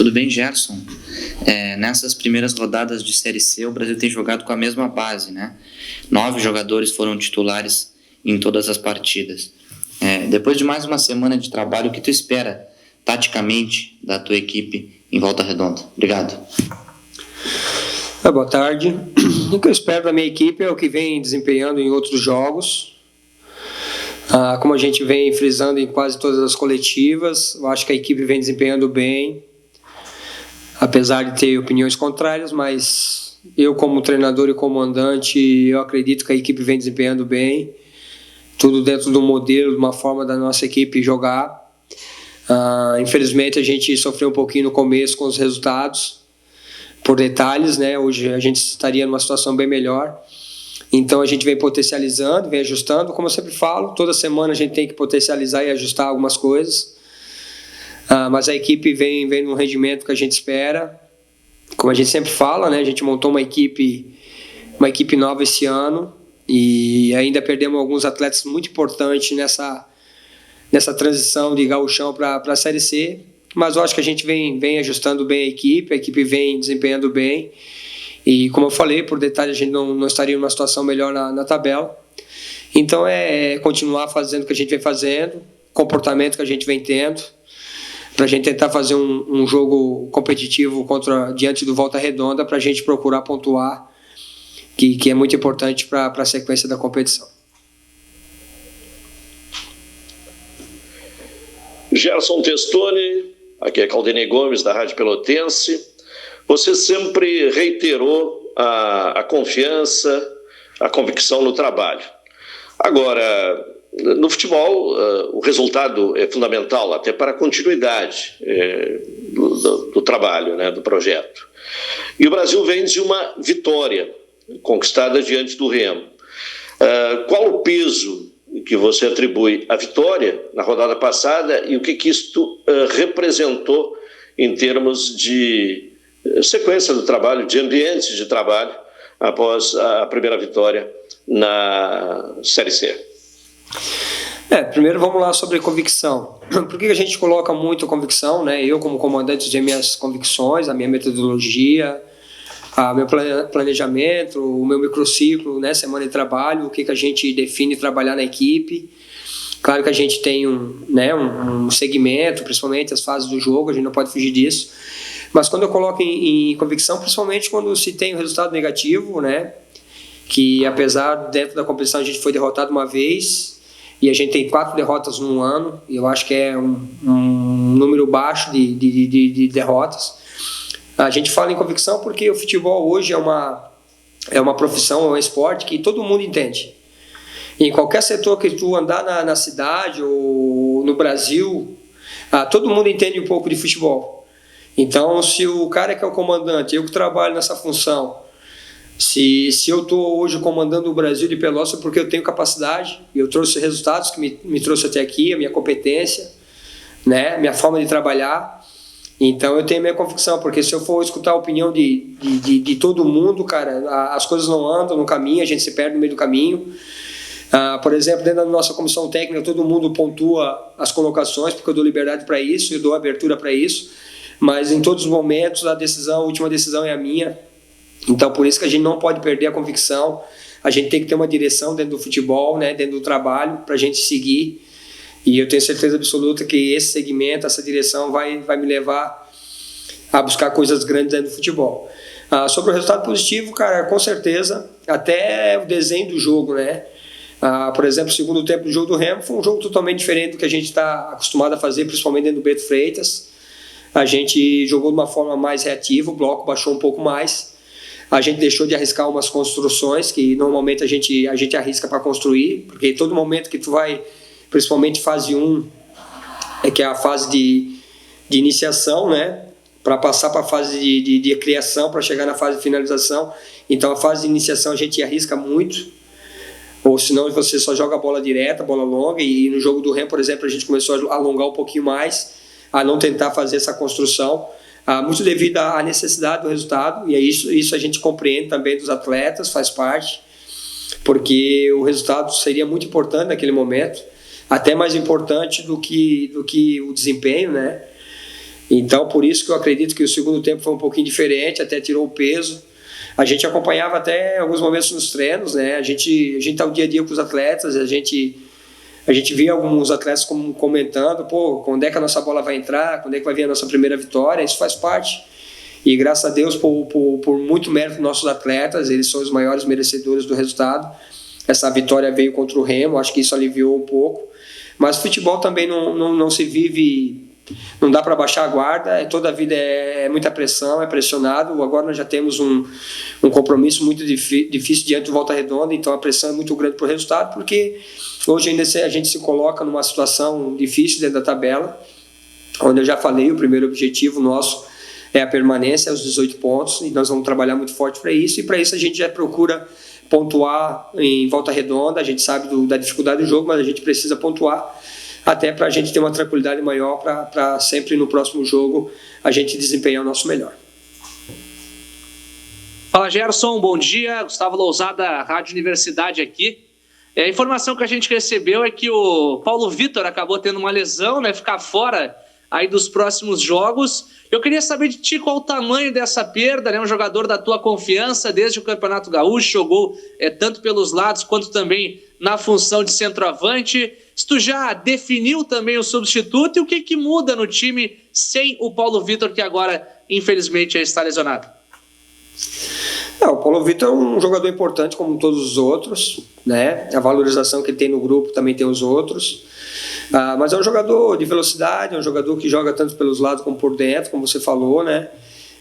Tudo bem, Gerson? Nessas primeiras rodadas de Série C, o Brasil tem jogado com a mesma base, né? 9 jogadores foram titulares em todas as partidas. Depois de mais uma semana de trabalho, o que tu espera, taticamente, da tua equipe em Volta Redonda? Obrigado. Boa tarde. O que eu espero da minha equipe é o que vem desempenhando em outros jogos. Como a gente vem frisando em quase todas as coletivas, eu acho que a equipe vem desempenhando bem, apesar de ter opiniões contrárias, mas eu, como treinador e comandante, eu acredito que a equipe vem desempenhando bem, tudo dentro do modelo, de uma forma da nossa equipe jogar. Infelizmente a gente sofreu um pouquinho no começo com os resultados, por detalhes, né? Hoje a gente estaria numa situação bem melhor. Então a gente vem potencializando, vem ajustando, como eu sempre falo, toda semana a gente tem que potencializar e ajustar algumas coisas, mas a equipe vem no rendimento que a gente espera, como a gente sempre fala, né? A gente montou uma equipe nova esse ano e ainda perdemos alguns atletas muito importantes nessa transição de gauchão para a Série C, mas eu acho que a gente vem ajustando bem a equipe vem desempenhando bem. E como eu falei, por detalhe, a gente não estaria em uma situação melhor na tabela. Então é continuar fazendo o que a gente vem fazendo, comportamento que a gente vem tendo, para a gente tentar fazer um jogo competitivo diante do Volta Redonda, para a gente procurar pontuar, que é muito importante para a sequência da competição. Gerson Testoni, aqui é Caldenei Gomes, da Rádio Pelotense. Você sempre reiterou a confiança, a convicção no trabalho. Agora, no futebol, o resultado é fundamental até para a continuidade do trabalho, né, do projeto. E o Brasil vem de uma vitória conquistada diante do Remo. Qual o peso que você atribui à vitória na rodada passada e o que isto representou em termos de sequência do trabalho, de ambiente de trabalho, após a primeira vitória na Série C? Primeiro vamos lá sobre convicção. Por que a gente coloca muito convicção, né? Eu, como comandante, tenho minhas convicções, a minha metodologia, o meu planejamento, o meu microciclo, né? Semana de trabalho, o que a gente define trabalhar na equipe. Claro que a gente tem um segmento, principalmente as fases do jogo, a gente não pode fugir disso. Mas quando eu coloco em convicção, principalmente quando se tem um resultado negativo, né? Que apesar dentro da competição a gente foi derrotado uma vez e a gente tem 4 derrotas num ano, e eu acho que é um número baixo de derrotas. A gente fala em convicção porque o futebol hoje é uma profissão, é um esporte que todo mundo entende. Em qualquer setor que tu andar na cidade ou no Brasil, todo mundo entende um pouco de futebol. Então, se o cara que é o comandante, eu que trabalho nessa função, se eu estou hoje comandando o Brasil de Pelotas porque eu tenho capacidade, eu trouxe resultados que me trouxe até aqui, a minha competência, né, minha forma de trabalhar, então eu tenho a minha convicção, porque se eu for escutar a opinião de todo mundo, cara, as coisas não andam no caminho, a gente se perde no meio do caminho. Por exemplo, dentro da nossa comissão técnica, todo mundo pontua as colocações, porque eu dou liberdade para isso, eu dou abertura para isso, mas em todos os momentos a última decisão é a minha. Então por isso que a gente não pode perder a convicção, a gente tem que ter uma direção dentro do futebol, né, dentro do trabalho, para a gente seguir, e eu tenho certeza absoluta que esse segmento, essa direção vai me levar a buscar coisas grandes dentro do futebol. Sobre o resultado positivo, cara, com certeza, até o desenho do jogo, né? Por exemplo, o segundo tempo do jogo do Remo foi um jogo totalmente diferente do que a gente está acostumado a fazer, principalmente dentro do Beto Freitas. A gente jogou de uma forma mais reativa, o bloco baixou um pouco mais, a gente deixou de arriscar umas construções que normalmente a gente arrisca para construir, porque todo momento que tu vai, principalmente fase 1, que é a fase de iniciação, né, para passar para a fase de criação, para chegar na fase de finalização, então a fase de iniciação a gente arrisca muito, ou senão você só joga a bola direta, bola longa, e no jogo do Remo, por exemplo, a gente começou a alongar um pouquinho mais, a não tentar fazer essa construção, muito devido à necessidade do resultado, e é isso a gente compreende também dos atletas, faz parte, porque o resultado seria muito importante naquele momento, até mais importante do que o desempenho, né? Então, por isso que eu acredito que o segundo tempo foi um pouquinho diferente, até tirou o peso. A gente acompanhava até alguns momentos nos treinos, né? A gente tá o dia a dia com os atletas, a gente via alguns atletas comentando, pô, quando é que a nossa bola vai entrar, quando é que vai vir a nossa primeira vitória, isso faz parte. E graças a Deus, por muito mérito dos nossos atletas, eles são os maiores merecedores do resultado. Essa vitória veio contra o Remo, acho que isso aliviou um pouco. Mas futebol também não se vive, não dá para baixar a guarda, toda a vida é muita pressão, é pressionado. Agora nós já temos um compromisso muito difícil diante do Volta Redonda, então a pressão é muito grande para o resultado, porque hoje ainda a gente se coloca numa situação difícil dentro da tabela, onde eu já falei, o primeiro objetivo nosso é a permanência, os 18 pontos, e nós vamos trabalhar muito forte para isso, e para isso a gente já procura pontuar em Volta Redonda. A gente sabe da dificuldade do jogo, mas a gente precisa pontuar até para a gente ter uma tranquilidade maior para sempre no próximo jogo a gente desempenhar o nosso melhor. Fala, Gerson, bom dia. Gustavo Lousada, Rádio Universidade aqui. A informação que a gente recebeu é que o Paulo Vitor acabou tendo uma lesão, né, ficar fora aí dos próximos jogos. Eu queria saber de ti qual o tamanho dessa perda, né? Um jogador da tua confiança desde o Campeonato Gaúcho, jogou tanto pelos lados quanto também na função de centroavante. Se tu já definiu também o substituto, e o que muda no time sem o Paulo Vitor, que agora infelizmente está lesionado? O Paulo Vitor é um jogador importante como todos os outros, né? A valorização que ele tem no grupo também tem os outros. Mas é um jogador de velocidade, é um jogador que joga tanto pelos lados como por dentro, como você falou, né?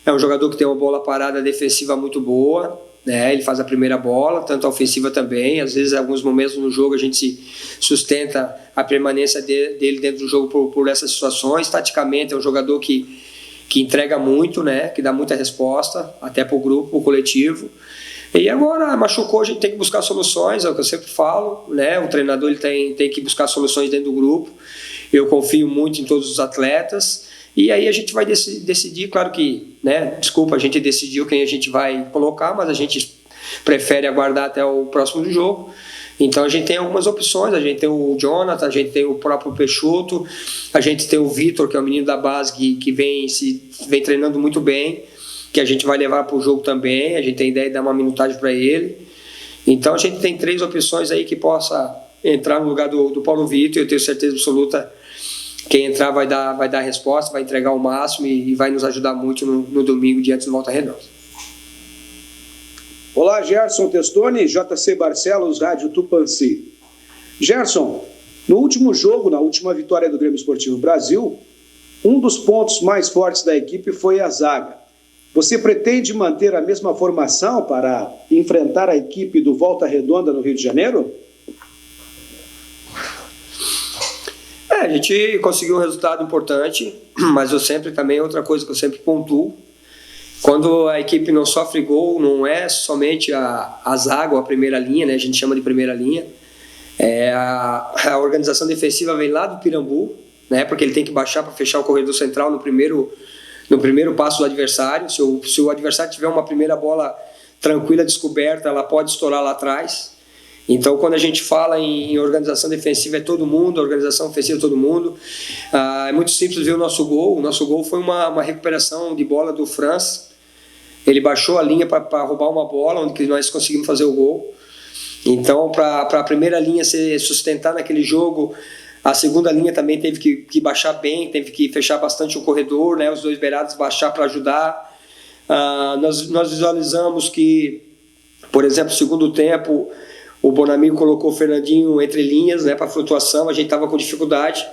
É um jogador que tem uma bola parada defensiva muito boa, né? Ele faz a primeira bola, tanto a ofensiva também. Às vezes, em alguns momentos no jogo, a gente se sustenta a permanência dele dentro do jogo por essas situações. Taticamente, é um jogador que entrega muito, né? Que dá muita resposta, até para o grupo, para o coletivo. E agora machucou, a gente tem que buscar soluções, é o que eu sempre falo, né? O treinador ele tem que buscar soluções dentro do grupo. Eu confio muito em todos os atletas. E aí a gente vai decidir, claro que, né? Desculpa, a gente decidiu quem a gente vai colocar, mas a gente prefere aguardar até o próximo jogo. Então a gente tem algumas opções, a gente tem o Jonathan, a gente tem o próprio Peixoto, a gente tem o Vitor, que é o menino da base que vem treinando muito bem, que a gente vai levar para o jogo também. A gente tem ideia de dar uma minutagem para ele. Então a gente tem 3 opções aí que possa entrar no lugar do Paulo Vitor. Eu tenho certeza absoluta quem entrar vai dar a resposta, vai entregar o máximo e vai nos ajudar muito no domingo diante do Volta Redonda. Olá, Gerson Testoni, JC Barcelos, Rádio Tupanci. Gerson, no último jogo, na última vitória do Grêmio Esportivo Brasil, um dos pontos mais fortes da equipe foi a zaga. Você pretende manter a mesma formação para enfrentar a equipe do Volta Redonda no Rio de Janeiro? A gente conseguiu um resultado importante, mas eu sempre também, outra coisa que eu sempre pontuo, quando a equipe não sofre gol, não é somente a zaga ou a primeira linha, né? A gente chama de primeira linha. A organização defensiva vem lá do Pirambu, né? Porque ele tem que baixar para fechar o corredor central no primeiro passo do adversário. Se o adversário tiver uma primeira bola tranquila, descoberta, ela pode estourar lá atrás. Então, quando a gente fala em organização defensiva, é todo mundo, organização ofensiva é todo mundo. É muito simples ver o nosso gol. O nosso gol foi uma recuperação de bola do Franz. Ele baixou a linha para roubar uma bola, onde nós conseguimos fazer o gol. Então, para a primeira linha se sustentar naquele jogo, a segunda linha também teve que baixar bem, teve que fechar bastante o corredor, né? Os 2 beirados baixar para ajudar. Nós visualizamos que, por exemplo, no segundo tempo, o Bonamigo colocou o Fernandinho entre linhas, né, para flutuação. A gente estava com dificuldade.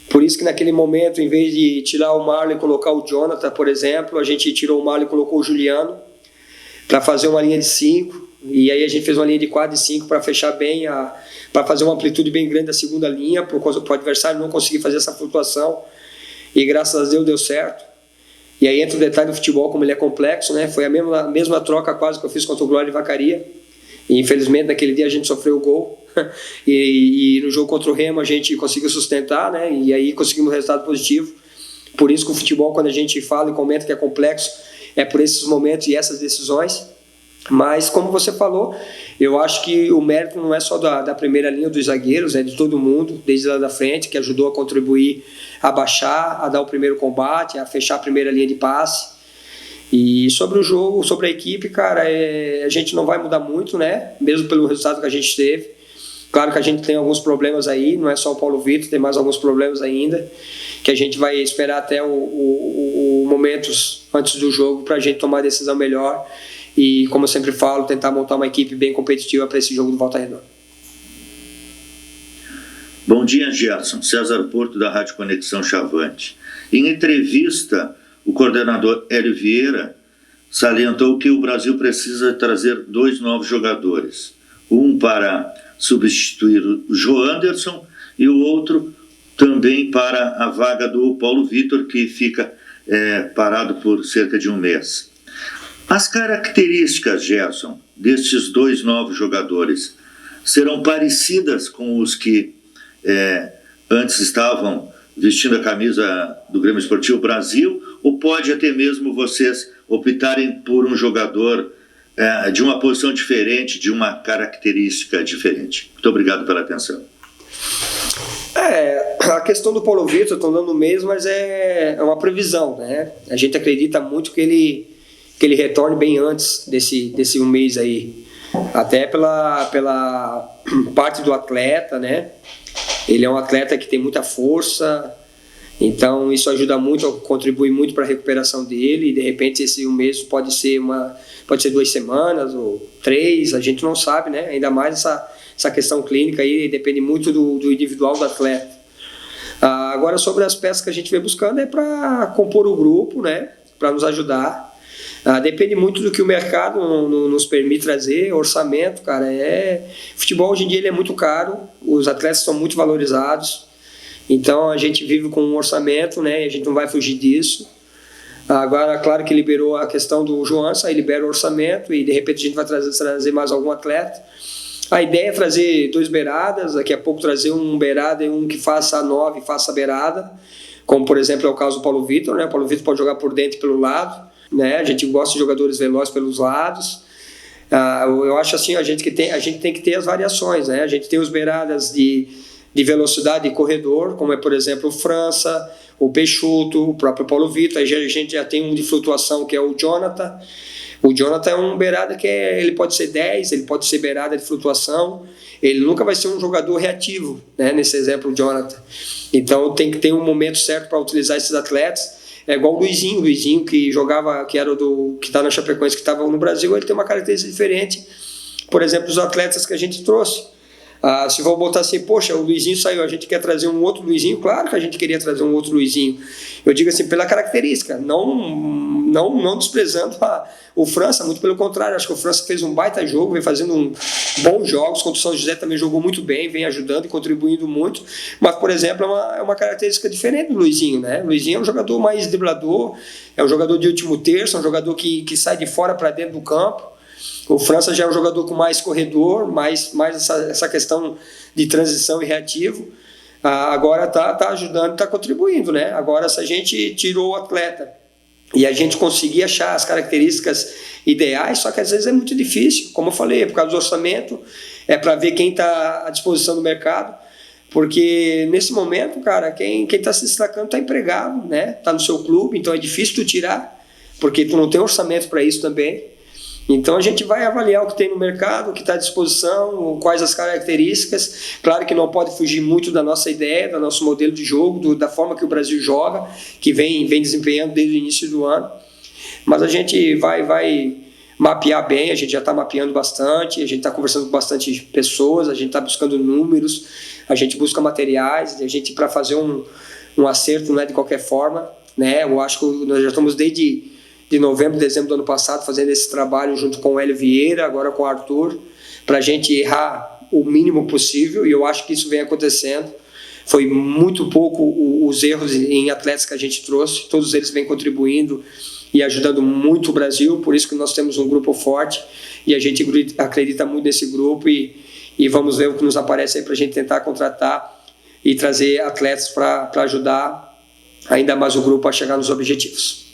Por isso que naquele momento, em vez de tirar o Marlon e colocar o Jonathan, por exemplo, a gente tirou o Marlon e colocou o Juliano para fazer uma linha de 5. E aí a gente fez uma linha de 4 e 5 para fechar bem, para fazer uma amplitude bem grande da segunda linha, para o adversário não conseguir fazer essa flutuação. E graças a Deus deu certo. E aí entra o detalhe do futebol, como ele é complexo, né? Foi a mesma troca quase que eu fiz contra o Glória e Vacaria. E infelizmente naquele dia a gente sofreu o gol. E no jogo contra o Remo a gente conseguiu sustentar, né? E aí conseguimos um resultado positivo. Por isso que o futebol, quando a gente fala e comenta que é complexo, é por esses momentos e essas decisões. Mas, como você falou, eu acho que o mérito não é só da primeira linha dos zagueiros, é de todo mundo, desde lá da frente, que ajudou a contribuir, a baixar, a dar o primeiro combate, a fechar a primeira linha de passe. E sobre o jogo, sobre a equipe, cara, a gente não vai mudar muito, né? Mesmo pelo resultado que a gente teve. Claro que a gente tem alguns problemas aí, não é só o Paulo Vitor, tem mais alguns problemas ainda, que a gente vai esperar até o momentos antes do jogo para a gente tomar a decisão melhor. E, como eu sempre falo, tentar montar uma equipe bem competitiva para esse jogo do Volta Redonda. Bom dia, Gerson. César Porto, da Rádio Conexão Chavante. Em entrevista, o coordenador Hélio Vieira salientou que o Brasil precisa trazer 2 novos jogadores. Um para substituir o Joanderson e o outro também para a vaga do Paulo Vitor, que fica parado por cerca de um mês. As características, Gerson, destes 2 novos jogadores serão parecidas com os que antes estavam vestindo a camisa do Grêmio Esportivo Brasil, ou pode até mesmo vocês optarem por um jogador de uma posição diferente, de uma característica diferente? Muito obrigado pela atenção. A questão do Paulo Vitor, estão dando mesmo, mas é uma previsão, né? A gente acredita muito que ele retorne bem antes desse um mês aí, até pela parte do atleta, né? Ele é um atleta que tem muita força, então isso ajuda muito, contribui muito para a recuperação dele, e de repente esse um mês pode ser 2 semanas ou 3, a gente não sabe, né? Ainda mais essa questão clínica aí, depende muito do individual do atleta. Agora, sobre as peças que a gente vem buscando, é para compor o grupo, né? Para nos ajudar. Depende muito do que o mercado nos permite trazer, orçamento, cara. Futebol hoje em dia ele é muito caro, os atletas são muito valorizados, então a gente vive com um orçamento, né? E a gente não vai fugir disso. Agora, claro que liberou a questão do Joança, aí libera o orçamento e de repente a gente vai trazer mais algum atleta. A ideia é trazer 2 beiradas, daqui a pouco trazer um beirada e um que faça a 9 e faça a beirada, como por exemplo é o caso do Paulo Vitor, né? O Paulo Vitor pode jogar por dentro e pelo lado, né? A gente gosta de jogadores velozes pelos lados. Eu acho assim, a gente tem que ter as variações, né? A gente tem os beiradas de velocidade e corredor, como é por exemplo o França, o Peixoto, o próprio Paulo Vitor. Aí a gente já tem um de flutuação que é o Jonathan. O Jonathan é um beirada que ele pode ser 10, ele pode ser beirada de flutuação, ele nunca vai ser um jogador reativo, né? Nesse exemplo o Jonathan. Então tem que ter um momento certo para utilizar esses atletas. É igual o Luizinho que jogava, que está na Chapecoense, que estava no Brasil, ele tem uma característica diferente, por exemplo, dos atletas que a gente trouxe. Se vou botar assim, poxa, o Luizinho saiu, a gente quer trazer um outro Luizinho, claro que a gente queria trazer um outro Luizinho. Eu digo assim, pela característica, não desprezando o França, muito pelo contrário, acho que o França fez um baita jogo, vem fazendo bons jogos, contra o São José também jogou muito bem, vem ajudando e contribuindo muito, mas, por exemplo, é uma característica diferente do Luizinho, né? O Luizinho é um jogador mais driblador, é um jogador de último terço, é um jogador que sai de fora para dentro do campo. O França já é um jogador com mais corredor, mais essa questão de transição e reativo. Agora está ajudando, está contribuindo, né? Agora, se a gente tirou o atleta e a gente conseguir achar as características ideais, só que às vezes é muito difícil, como eu falei, por causa do orçamento, é para ver quem está à disposição do mercado, porque nesse momento, cara, quem está se destacando está empregado, né? Está no seu clube, então é difícil tu tirar, porque tu não tem orçamento para isso também. Então a gente vai avaliar o que tem no mercado, o que está à disposição, quais as características. Claro que não pode fugir muito da nossa ideia, do nosso modelo de jogo, da forma que o Brasil joga, que vem desempenhando desde o início do ano. Mas a gente vai mapear bem, a gente já está mapeando bastante, a gente está conversando com bastante pessoas, a gente está buscando números, a gente busca materiais, a gente para fazer um acerto não é de qualquer forma, né? Eu acho que nós já estamos desde novembro, dezembro do ano passado, fazendo esse trabalho junto com o Hélio Vieira, agora com o Arthur, para a gente errar o mínimo possível, e eu acho que isso vem acontecendo. Foi muito pouco os erros em atletas que a gente trouxe, todos eles vêm contribuindo e ajudando muito o Brasil, por isso que nós temos um grupo forte, e a gente acredita muito nesse grupo, e vamos ver o que nos aparece aí para a gente tentar contratar e trazer atletas para ajudar ainda mais o grupo a chegar nos objetivos.